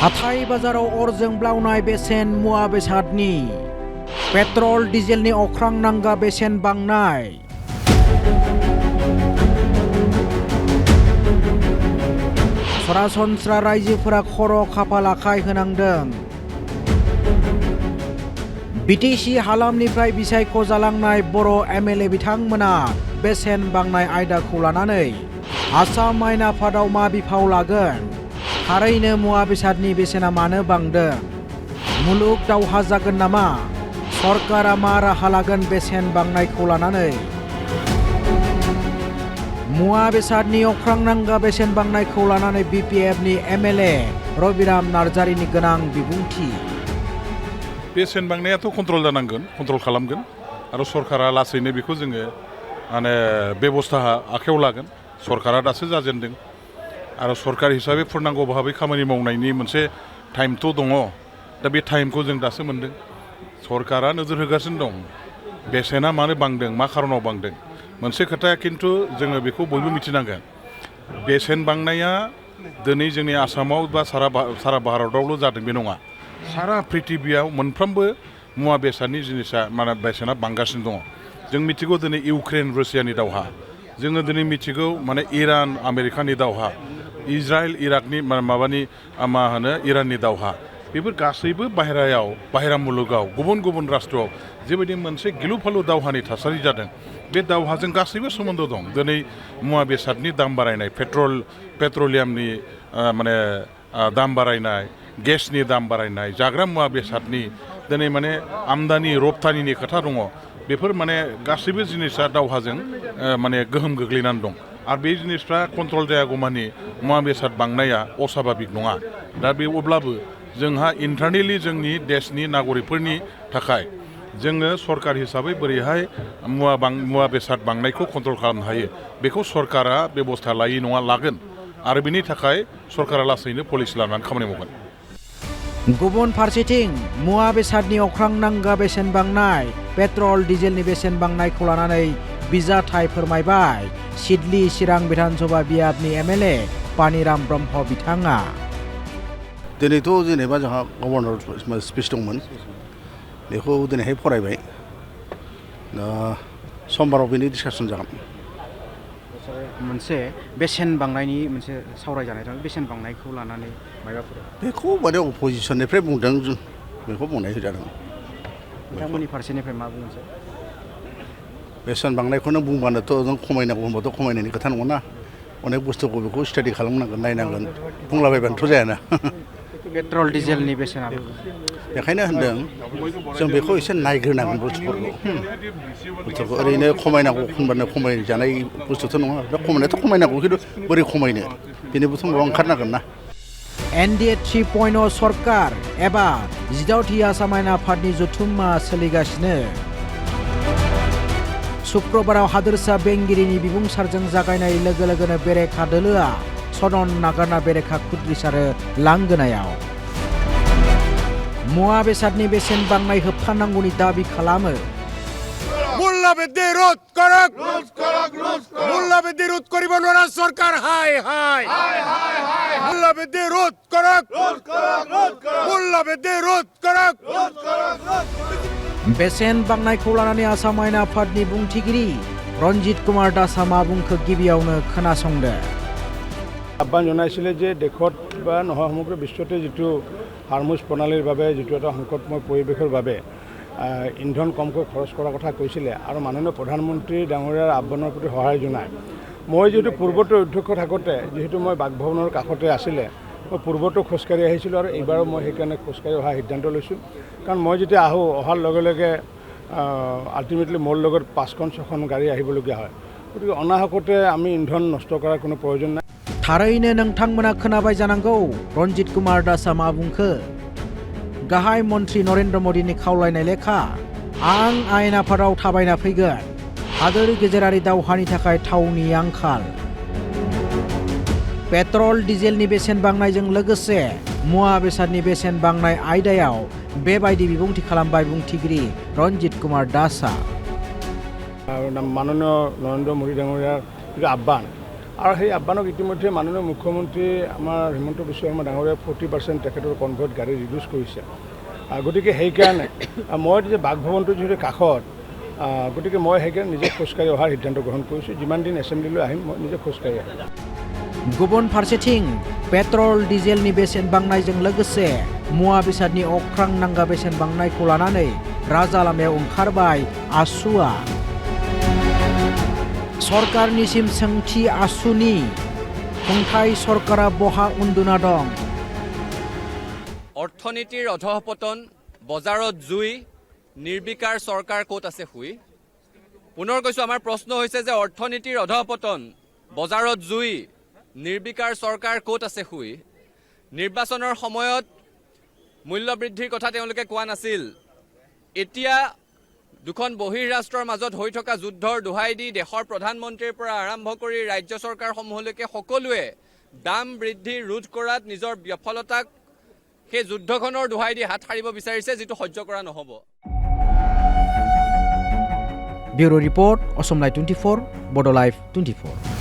हाथाय बाजाराव अरजों ब्लावनाय बेसेन मुवा बेसादनि पेट्रल डिजेलनि अख्रां नांगा बेसेन बांनाय सरासनस्रा रायजोफोरा खर' खाफाल आखाय होनांदों। बिटिसि हालामनिफ्राय बिसायख' जालांनाय बर' एमएलए बिथांमोना बेसेन बांनाय आयदाखौ लानानै आसाम आयेन आफादाव मा बिफाव लागोन? थारैनो मुवा बेसादनि बेसेना मानो बांदों? मुलुग दावहा जागोन नामा? सरकारा मा राहा लागोन बेसेन बांनायखौ लानानै? मुवा बेसादनि अख्रां नांगा बेसेन बांनायखौ लानानै बिपिएफनि एमएलए रबिराम नार्जारिनि गोनां बिबुंथि। बेसेन बांनायाथ' कन्ट्रल जानांगोन, कन्ट्रल खालामगोन आरो सरकारा लासैनो बेखौ जोङो बेबस्था आखायाव लागोन। सरकारा दासो जाजेनदों आरो सरकार हिसाबै फुरनांगौ भाबै खामानि मावनायनि मोनसे टाइमथ' दङ। दा बे टाइमखौ जों दासो मोनदों। सरकारा नोजोर होगासिनो दं बेसेना मानो बांदों, मा खारनाव बांदों। मोनसे खोथाया खिन्थु जोङो बेखौ बयबो मिथिनांगोन, बेसेन बांनाया दिनै जोंनि आसामाव बा सारा भारतावल' जादों बे नङा। सारा प्रिथिबियाव मोनफ्रोमबो मुवा बेसादनि जिनिसा बेसेना बांगासिनो दङ। जों मिथिगौ दिनै इउक्रेन रासियानि दावहा, जोङो दिनै मिथिगौ इरान आमेरिकानि दावहा, इजराइल इराकनि इराननि दावहा। बेफोर गासैबो बाहेरा मुलुगाव गुबुन गुबुन राष्ट्रआव जेबायदि मोनसे गिलु फालु दावहानि थासारि जादों, बे दावहाजों गासैबो सोमोन्दो दं। दिनै मुवा बेसादनि दाम बारायनाय, पेट्रलियामनि दाम बारायनाय, गेसनि दाम बारायनाय, जाग्रा मुवा बेसादनि दिनै आमदानि रप्तानिनि खोथा दङ। बेफोर गासैबो जिनिसा दावहाजों गोहोम गोग्लैनानै दं आरो बे जिनिसफ्रा कन्ट्रल जायागौमानि मुवा बेसाद बांनाया असाभाबिक नङा। दा बे अब्लाबो जोंहा इन्टारनेलि जोंनि देशनि नागरिकफोरनि थाखाय जोङो सरकार हिसाबै बोरैहाय मुवा बेसाद बांनायखौ कन्ट्रल खालामनो हायो, बेखौ सरकारा बेबस्था लायै नङा लागोन आरो बिनि थाखाय सरकारा लासैनो पलिसि लानानै खामानि मावगोन। गुबुन फारसेथिं मुवा बेसादनि अख्रां नांगा बेसेन बांनाय, पेट्रल डिजेलनि बेसेन बांनायखौ लानानै बिजाथाय फोरमायबाय सिडली चिरां बिधानसभा बियाबनि एमएलए पानिराम ब्रह्म बिथाङा। दिनैथ' जेनेबा जोंहा गभर्नर स्पिच दंमोन, बेखौ दिनैहाय फरायबाय। दा समबाराव बेनि डिसकासन जागोन। मोनसे बेसेन बांनायनि मोनसे सावरायजानाय दं, बेसेन बांनायखौ लानानै माबाफोर बेखौ अपोजिसननिफ्राय बुंदों, जों बेखौ बुंनाय जादों। बिथांमोननि फारसेनिफ्राय मा बुंसै? बेसेन बांनायखौनो बुंबानोथ' जों खमायनांगौ होनबाथ' खमायनायनि खोथा नङा। अनेक बुस्थुखौ बेखौ स्टाडि खालामनांगोन, नायनांगोन, बुंलाबायबानोथ' जायाना। पेट्रल डिजेलनि बेसेना बेखायनो होनदों जों बेखौ एसे नायग्रोनांगोन बुस्थुफोरखौ। ओरैनो खमायनांगौ होनबानो खमायजानाय बुस्थुथ' नङा। दा खमायनायाथ' खमायनांगौ, खिन्थु बोरै खमायनो बेनिबोथ' माबा ओंखारनांगोन ना। एनडिए 3.0 सरकार एबा 14थि आसाम आयेन आफादनि जथुम्मा सोलिगासिनो। शुक्रबाराव हादोरसा बेंगिरिनि बिबुंसारजों जागायनाय लोगो लोगोनो बेरेखा दोलोआ सदन नागारना बेरेखा खुद्रिसारो लांगोनायाव। मुवा बेसादनि बेसेन बांनाय होबथानांगौनि दाबि खालामो। মূল্যবৃদ্ধি রোধ করক, মূল্যবৃদ্ধি রোধ করিব নোৱাৰা সরকার, হাই হাই মূল্যবৃদ্ধি রোধ করক, মূল্যবৃদ্ধি রোধ করক। बेसेन बांनायखौ लानानै आसाम आयेन आफादनि बुंथिगिरि रन्जित कुमार दासआ मा बुंखो गिबियावनो खोनासंदो। আহ্বান জনাইছিলে যে দেশত বা নহয় সমগ্ৰ বিশ্বতে যিটো হাৰমুজ প্ৰণালীৰ বাবে যিটো এটা সংকটময় পৰিৱেশৰ বাবে ইন্ধন কমকৈ খৰচ কৰাৰ কথা কৈছিলে আৰু মাননীয় প্ৰধানমন্ত্ৰী ডাঙৰীয়াৰ আহ্বানৰ প্ৰতি সহায় জনায়। মই যিহেতু পূৰ্বতে অধ্যক্ষ থাকোঁতে যিহেতু মই বাসভৱনৰ কাষতে আছিলে, মই পূৰ্বতো খোজকাঢ়ি আহিছিলোঁ আৰু এইবাৰো মই সেইকাৰণে খোজকাঢ়ি অহাৰ সিদ্ধান্ত লৈছোঁ। কাৰণ মই যেতিয়া অহাৰ লগে লগে আল্টিমেটলি মোৰ লগত 5-6খন গাড়ী আহিবলগীয়া হয়। গতিকে অনাহকতে আমি ইন্ধন নষ্ট কৰাৰ কোনো প্ৰয়োজন নাই। थारैनो नोंथांमोना खोनाबाय जानांगौ रन्जित कुमार दासआ मा बुंखो। गाहाय मन्त्रि नरेन्द्र मदिनि खावलायनाय लेखा आं आयेन आफादाव थाबायना फैगोन। हादोर गेजेरारि दावहानि थाखाय थावनि आंखाल। पेट्रल डिजेलनि बेसेन बांनायजों लोगोसे मुवा बेसादनि बेसेन बांनाय आयदायाव बेबायदि बिबुंथि खालामबाय बुंथिगिरि रन्जित कुमार दासआ। माननीय नरेन्द्र मोदी डाঙৰীয়াৰ যিটো আহ্বান আৰু সেই আহ্বানক ইতিমধ্যে মাননীয় মুখ্যমন্ত্ৰী আমাৰ হিমন্ত বিশ্ব শৰ্মা ডাঙৰীয়াই 40% তেখেতৰ কনভয়ত গাড়ী ৰিডিউচ কৰিছে গতিকে সেইকাৰণে মই যে বাসভৱনটো যিহেতু কাষত গতিকে মই সেইকাৰণে নিজে খোজকাঢ়ি অহাৰ সিদ্ধান্ত গ্ৰহণ কৰিছোঁ যিমান দিন এছেম্বলিলৈ আহিম মই নিজে খোজকাঢ়ি আহিম गुबुन फारसेथिं पेट्रल डिजेलनि बेसेन बांनायजों लोगोसे मुवा बेसादनि अख्रां नांगा बेसेन बांनायखौ लानानै राजा लामायाव ओंखारबाय आसुआ सरकारनिसिम सोंथि आसुनि खुंथाय सरकारा बहा उन्दुना दं অৰ্থনীতিৰ অধঃপতন বজাৰত জুই নিৰ্বিকাৰ চৰকাৰ ক'ত আছে শুই পুনৰ কৈছোঁ আমাৰ প্ৰশ্ন হৈছে যে অৰ্থনীতিৰ অধঃপতন বজাৰত জুই নিৰ্বিকাৰ চৰকাৰ ক'ত আছে শুই নিৰ্বাচনৰ সময়ত মূল্য বৃদ্ধিৰ কথা তেওঁলোকে কোৱা নাছিল এতিয়া দুখন বহিৰাষ্ট্ৰৰ মাজত হৈ থকা যুদ্ধৰ দোহাই দি দেশৰ প্ৰধানমন্ত্ৰীৰ পৰা আৰম্ভ কৰি ৰাজ্য চৰকাৰসমূহলৈকে সকলোৱে দাম বৃদ্ধি ৰোধ কৰাত নিজৰ বিফলতাক সেই যুদ্ধখনৰ দোহাই দি হাত সাৰিব বিচাৰিছে যিটো সহ্য কৰা নহ'ব ব্যুৰো ৰিপৰ্ট অসম লাইভ 24 বড়ো লাইভ 24